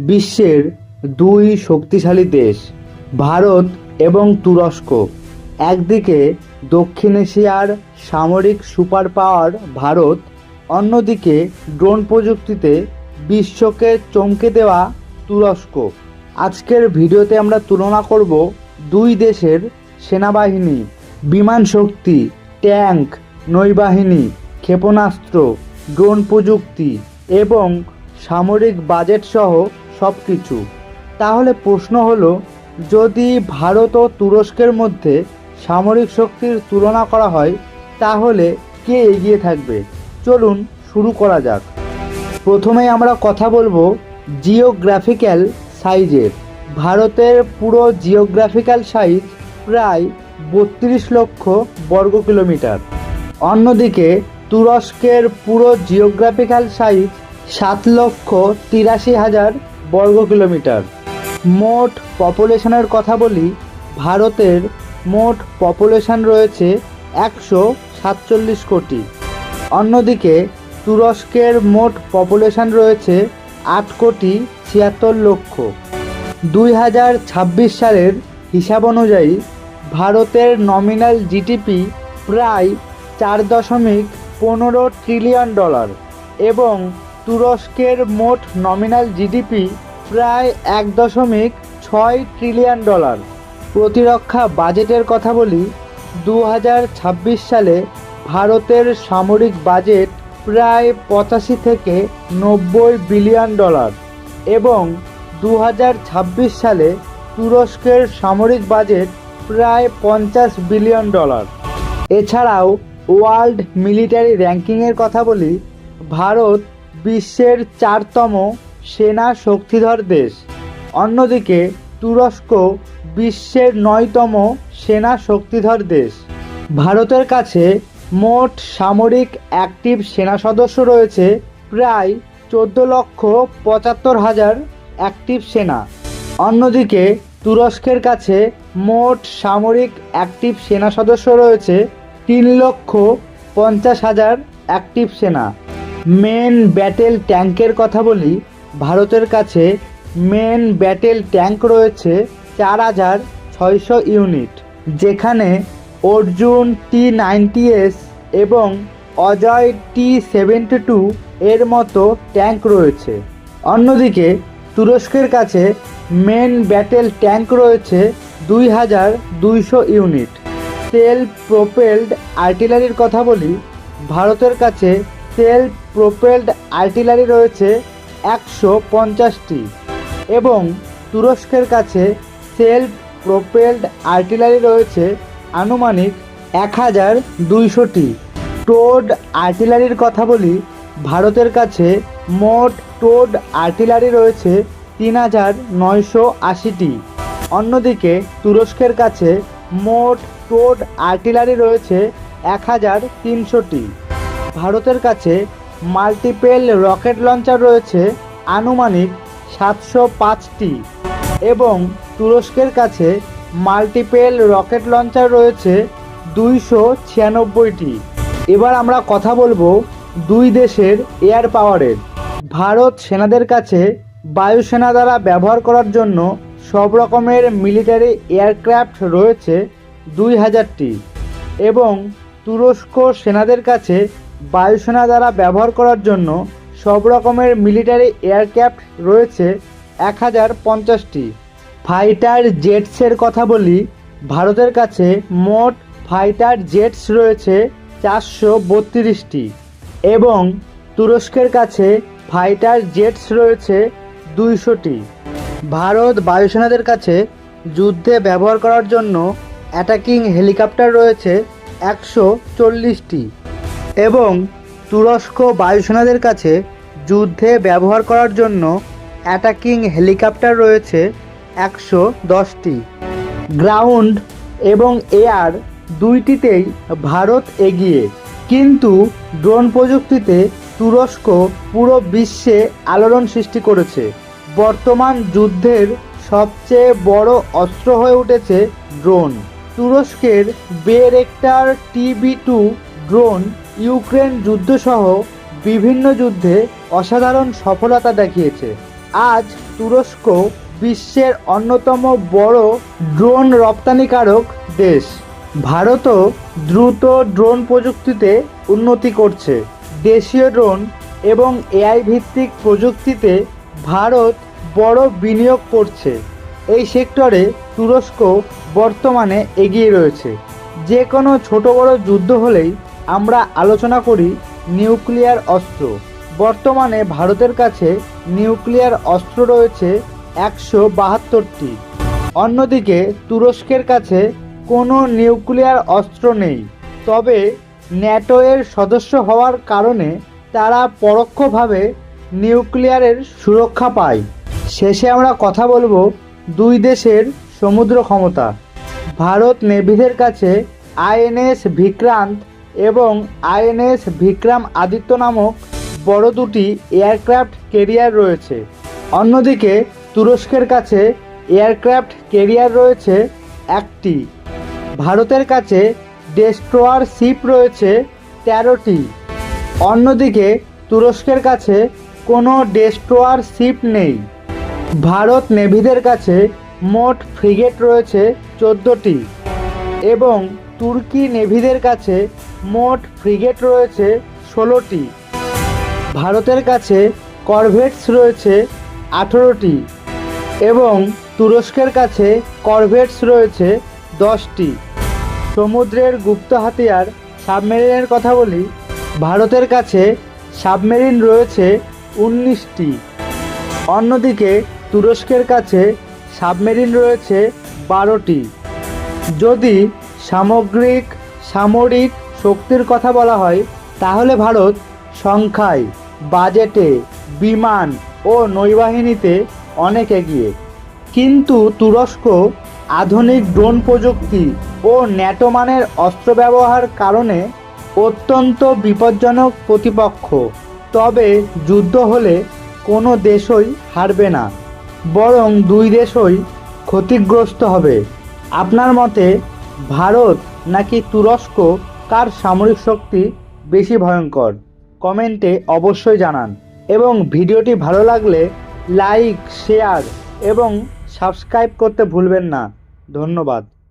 বিশ্বের দুই শক্তিশালী দেশ ভারত এবং তুরস্ক। একদিকে দক্ষিণ এশিয়ার সামরিক সুপার পাওয়ার ভারত, অন্যদিকে ড্রোন প্রযুক্তিতে বিশ্বকে চমকে দেওয়া তুরস্ক। আজকের ভিডিওতে আমরা তুলনা করব দুই দেশের সেনাবাহিনী, বিমান শক্তি, ট্যাঙ্ক, নৌবাহিনী, ক্ষেপণাস্ত্র, ড্রোন প্রযুক্তি এবং সামরিক বাজেট সহ সব কিছু। তাহলে প্রশ্ন হলো, যদি ভারত ও তুরস্কের মধ্যে সামরিক শক্তির তুলনা করা হয় তাহলে কে এগিয়ে থাকবে? চলুন শুরু করা যাক। প্রথমেই আমরা কথা বলবো জিওগ্রাফিক্যাল সাইজের। ভারতের পুরো জিওগ্রাফিক্যাল সাইজ প্রায় 32 লক্ষ বর্গ কিলোমিটার। অন্যদিকে তুরস্কের পুরো জিওগ্রাফিক্যাল সাইজ 7,83,000 বর্গ কিলোমিটার। মোট পপুলেশনের কথা বলি, ভারতের মোট পপুলেশন রয়েছে 147 কোটি। অন্যদিকে তুরস্কের মোট পপুলেশন রয়েছে 8,76,00,000। 2026 সালের হিসাব অনুযায়ী ভারতের নমিনাল জিডিপি প্রায় $4.15 ট্রিলিয়ন এবং তুরস্কের মোট নমিনাল জিডিপি প্রায় $1.6 ট্রিলিয়ন। প্রতিরক্ষা বাজেটের কথা বলি, 2026 সালে ভারতের সামরিক বাজেট প্রায় 85 থেকে 90 বিলিয়ন ডলার এবং 2026 সালে তুরস্কের সামরিক বাজেট প্রায় 50 বিলিয়ন ডলার। এছাড়াও ওয়ার্ল্ড মিলিটারি র্যাঙ্কিংয়ের কথা বলি, ভারত বিশ্বের 4তম সেনা শক্তিধর দেশ। অন্যদিকে তুরস্ক বিশ্বের 9তম সেনা শক্তিধর দেশ। ভারতের কাছে মোট সামরিক অ্যাক্টিভ সেনা সদস্য রয়েছে প্রায় 14,75,000 অ্যাক্টিভ সেনা। অন্যদিকে তুরস্কের কাছে মোট সামরিক অ্যাক্টিভ সেনা সদস্য রয়েছে 3,50,000 অ্যাক্টিভ সেনা। মেন ব্যাটেল ট্যাঙ্কের কথা বলি, ভারতের কাছে মেন ব্যাটেল ট্যাঙ্ক রয়েছে 4,600 ইউনিট, যেখানে অর্জুন T-90S এবং অজয় T-72 এর মতো ট্যাঙ্ক রয়েছে। অন্যদিকে তুরস্কের কাছে মেন ব্যাটেল ট্যাঙ্ক রয়েছে 2,200 ইউনিট। সেলফ প্রোপেলড আর্টিলারির কথা বলি, ভারতের কাছে সেলফ প্রোপেলড আর্টিলারি রয়েছে 150টি এবং তুরস্কের কাছে সেলফ প্রোপেলড আর্টিলারি রয়েছে আনুমানিক 1,200টি। টোড আর্টিলারির কথা বলি, ভারতের কাছে মোট টোড আর্টিলারি রয়েছে 3,980টি। অন্যদিকে তুরস্কের কাছে মোট টোড আর্টিলারি রয়েছে 1,300টি। ভারতের কাছে মাল্টিপেল রকেট লঞ্চার রয়েছে আনুমানিক 705টি এবং তুরস্কের কাছে মাল্টিপেল রকেট লঞ্চার রয়েছে 296টি। এবার আমরা কথা বলবো দুই দেশের এয়ার পাওয়ারের। ভারত সেনাদের কাছে বায়ুসেনা দ্বারা ব্যবহার করার জন্য সব রকমের মিলিটারি এয়ারক্রাফট রয়েছে 2,000টি এবং তুরস্ক সেনাদের কাছে বায়ুসেনা দ্বারা ব্যবহার করার জন্য সব রকমের মিলিটারি এয়ারক্রাফট রয়েছে 1,050টি। ফাইটার জেটসের কথা বলি, ভারতের কাছে মোট ফাইটার জেটস রয়েছে 432টি এবং তুরস্কের কাছে ফাইটার জেটস রয়েছে 200টি। ভারত বায়ুসেনাদের কাছে যুদ্ধে ব্যবহার করার জন্য অ্যাটাকিং হেলিকপ্টার রয়েছে 140টি এবং তুরস্ক বায়ুসেনাদের কাছে যুদ্ধে ব্যবহার করার জন্য অ্যাটাকিং হেলিকপ্টার রয়েছে 110টি। গ্রাউন্ড এবং এয়ার দুইটিতেই ভারত এগিয়ে, কিন্তু ড্রোন প্রযুক্তিতে তুরস্ক পুরো বিশ্বে আলোড়ন সৃষ্টি করেছে। বর্তমান যুদ্ধের সবচেয়ে বড় অস্ত্র হয়ে উঠেছে ড্রোন। তুরস্কের বেরেক্টার TB2 ড্রোন ইউক্রেন যুদ্ধসহ বিভিন্ন যুদ্ধে অসাধারণ সফলতা দেখিয়েছে। আজ তুরস্ক বিশ্বের অন্যতম বড় ড্রোন রপ্তানিকারক দেশ। ভারতও দ্রুত ড্রোন প্রযুক্তিতে উন্নতি করছে। দেশীয় ড্রোন এবং এআই ভিত্তিক প্রযুক্তিতে ভারত বড় বিনিয়োগ করছে। এই সেক্টরে তুরস্ক বর্তমানে এগিয়ে রয়েছে। যে কোনো ছোট বড় যুদ্ধ হলেই আমরা আলোচনা করি নিউক্লিয়ার অস্ত্র। বর্তমানে ভারতের কাছে নিউক্লিয়ার অস্ত্র রয়েছে 172টি। অন্যদিকে তুরস্কের কাছে কোনো নিউক্লিয়ার অস্ত্র নেই, তবে ন্যাটো এর সদস্য হওয়ার কারণে তারা পরোক্ষভাবে নিউক্লিয়ারের সুরক্ষা পায়। শেষে আমরা কথা বলবো দুই দেশের সমুদ্র ক্ষমতা। ভারত নেভিদের কাছে আইএনএস বিক্রান্ত এবং আইএনএস বিক্রম আদিত্য নামক বড় দুটি এয়ারক্রাফট ক্যারিয়ার রয়েছে। অন্যদিকে তুরস্কের কাছে এয়ারক্রাফট ক্যারিয়ার রয়েছে একটি। ভারতের কাছে ডেস্ট্রয়ার শিপ রয়েছে 13টি। অন্যদিকে তুরস্কের কাছে কোনো ডেস্ট্রয়ার শিপ নেই। ভারত নেভিদের কাছে মোট ফ্রিগেট রয়েছে 14টি এবং তুর্কি নেভিদের কাছে মোট ফ্রিগেট রয়েছে 16টি। ভারতের কাছে করভেটস রয়েছে 18টি এবং তুরস্কের কাছে করভেটস রয়েছে 10টি। সমুদ্রের গুপ্ত হাতিয়ার সাবমেরিনের কথা বলি। ভারতের কাছে সাবমেরিন রয়েছে 19টি। অন্যদিকে তুরস্কের কাছে সাবমেরিন রয়েছে 12টি। যদি সামরিক শক্তির কথা বলা হয় তাহলে ভারত সংখ্যায়, বাজেটে, বিমান ও নৌবাহিনীতে অনেক এগিয়ে। কিন্তু তুরস্ক আধুনিক ড্রোন প্রযুক্তি ও ন্যাটো মানের অস্ত্র ব্যবহার কারণে অত্যন্ত বিপজ্জনক প্রতিপক্ষ। তবে যুদ্ধ হলে কোনো দেশই হারবে না, বরং দুই দেশই ক্ষতিগ্রস্ত হবে। আপনার মতে ভারত নাকি তুরস্ক, কার সামরিক শক্তি বেশি ভয়ঙ্কর? কমেন্টে অবশ্যই জানান এবং ভিডিওটি ভালো লাগলে লাইক, শেয়ার এবং সাবস্ক্রাইব করতে ভুলবেন না। ধন্যবাদ।